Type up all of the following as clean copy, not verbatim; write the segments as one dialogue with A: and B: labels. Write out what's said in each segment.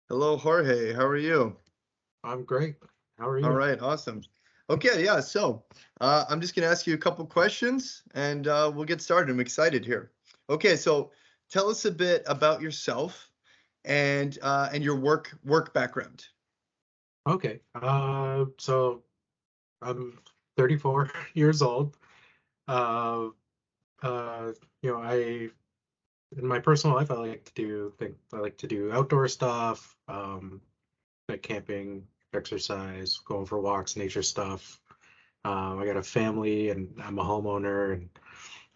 A: Hello, Jorge. How are you?
B: I'm great. How are
A: All
B: you?
A: right, awesome. Okay, yeah, I'm just gonna ask you a couple questions and we'll get started. I'm excited here. Okay, so tell us a bit about yourself and your work background.
B: Okay. So I'm 34 years old. Uh, uh, I in my personal life, I like to do outdoor stuff, like camping, exercise, going for walks, nature stuff. I got a family, and I'm a homeowner, and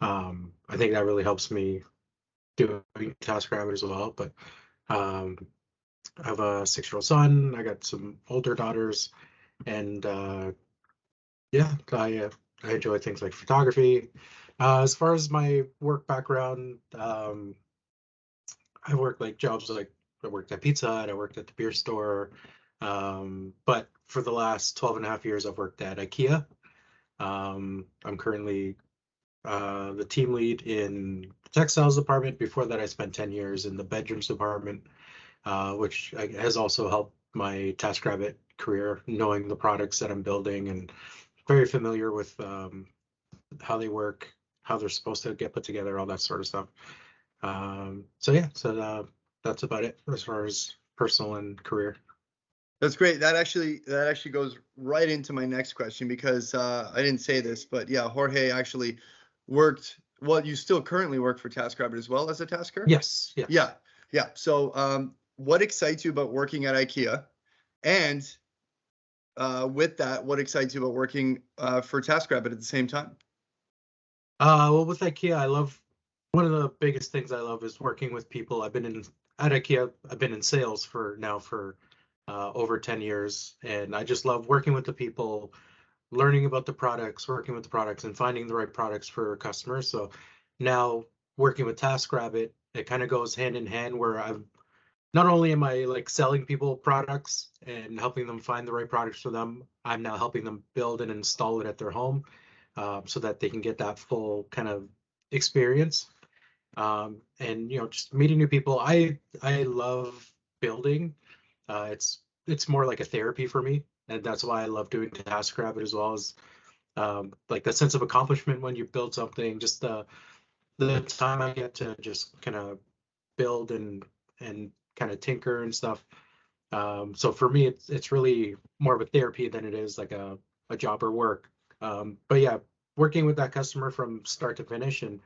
B: I think that really helps me doing Taskrabbit as well. But um, I have a 6-year-old son. I got some older daughters, and yeah, I enjoy things like photography. As far as my work background, I worked like jobs like I worked at Pizza Hut, I worked at the beer store. But for the last 12 and a half years, I've worked at IKEA. I'm currently the team lead in the textiles department. Before that, I spent 10 years in the bedrooms department, which has also helped my TaskRabbit career, knowing the products that I'm building and very familiar with how they work, how they're supposed to get put together, all that sort of stuff. So that's about it as far as personal and career.
A: That's great. That actually goes right into my next question because I didn't say this, but yeah, Jorge actually worked. Well, you still currently work for TaskRabbit as well as a tasker?
B: Yes, yes.
A: Yeah, yeah. So, what excites you about working at IKEA? And with that, what excites you about working for TaskRabbit at the same time?
B: Well, with IKEA, I love one of the biggest things I love is working with people. I've been in at IKEA. I've been in sales for over 10 years, and I just love working with the people, learning about the products, working with the products, and finding the right products for customers. So now working with TaskRabbit, it kind of goes hand in hand where I'm not only am I like selling people products and helping them find the right products for them, I'm now helping them build and install it at their home, so that they can get that full kind of experience. And just meeting new people. I love building. It's more like a therapy for me, and that's why I love doing TaskRabbit as well as like the sense of accomplishment when you build something. Just the time I get to just kind of build and kind of tinker and stuff. So for me, it's really more of a therapy than it is like a job or work. But yeah, working with that customer from start to finish and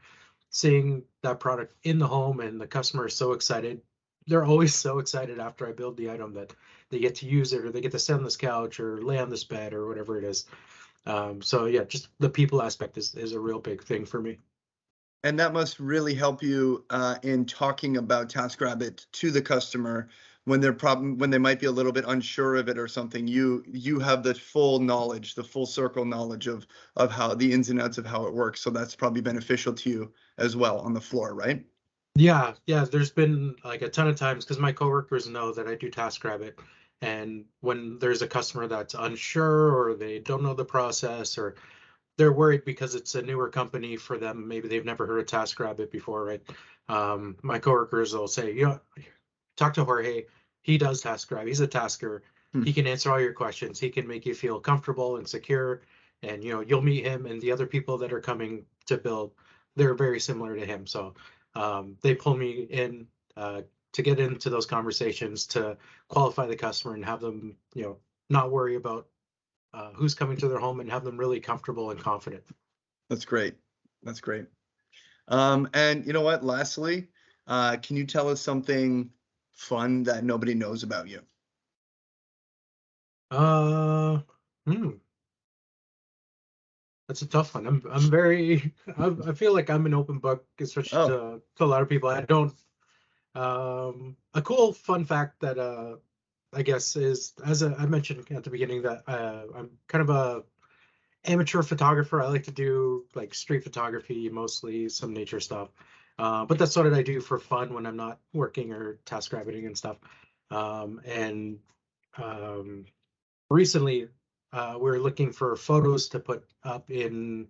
B: seeing that product in the home and the customer is so excited. They're always so excited after I build the item that they get to use it or they get to sit on this couch or lay on this bed or whatever it is. So yeah, just the people aspect is a real big thing for me.
A: And that must really help you in talking about TaskRabbit to the customer when they might be a little bit unsure of it or something. You have the full knowledge, the full circle knowledge of how the ins and outs of how it works. So that's probably beneficial to you as well on the floor, right?
B: Yeah, yeah, there's been like a ton of times because my coworkers know that I do TaskRabbit, and when there's a customer that's unsure or they don't know the process or they're worried because it's a newer company for them, maybe they've never heard of TaskRabbit before, right? My coworkers will say, talk to Jorge. He does TaskRabbit. He's a tasker.
A: Hmm.
B: He can answer all your questions. He can make you feel comfortable and secure. And you'll meet him and the other people that are coming to build. They're very similar to him. So they pull me in to get into those conversations to qualify the customer and have them, not worry about who's coming to their home and have them really comfortable and confident.
A: That's great. That's great. And you know what? Lastly, can you tell us something fun that nobody knows about you?
B: Uh, hmm, that's a tough one. I'm very I feel like I'm an open book, especially
A: Oh,
B: to a lot of people. I don't a cool fun fact that I guess is I mentioned at the beginning that I'm kind of a amateur photographer. I like to do like street photography, mostly some nature stuff. But that's what I do for fun when I'm not working or task rabbiting and stuff. And um, recently, we're looking for photos to put up in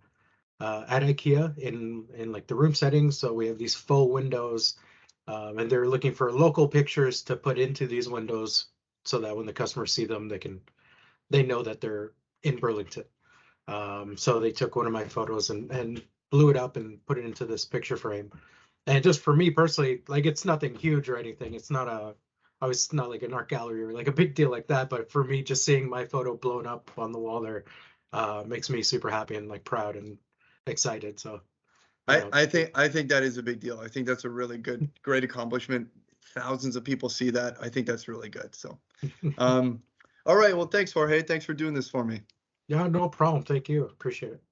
B: at IKEA in like the room settings. So we have these faux windows And they're looking for local pictures to put into these windows so that when the customers see them, they know that they're in Burlington. So they took one of my photos and blew it up and put it into this picture frame. And just for me personally, like it's nothing huge or anything. It's not like an art gallery or like a big deal like that. But for me, just seeing my photo blown up on the wall there makes me super happy and like proud and excited. So, you know,
A: I think that is a big deal. I think that's a really great accomplishment. Thousands of people see that. I think that's really good. So, all right. Well, thanks, Jorge. Thanks for doing this for me.
B: yeah, no problem. Thank you. Appreciate it.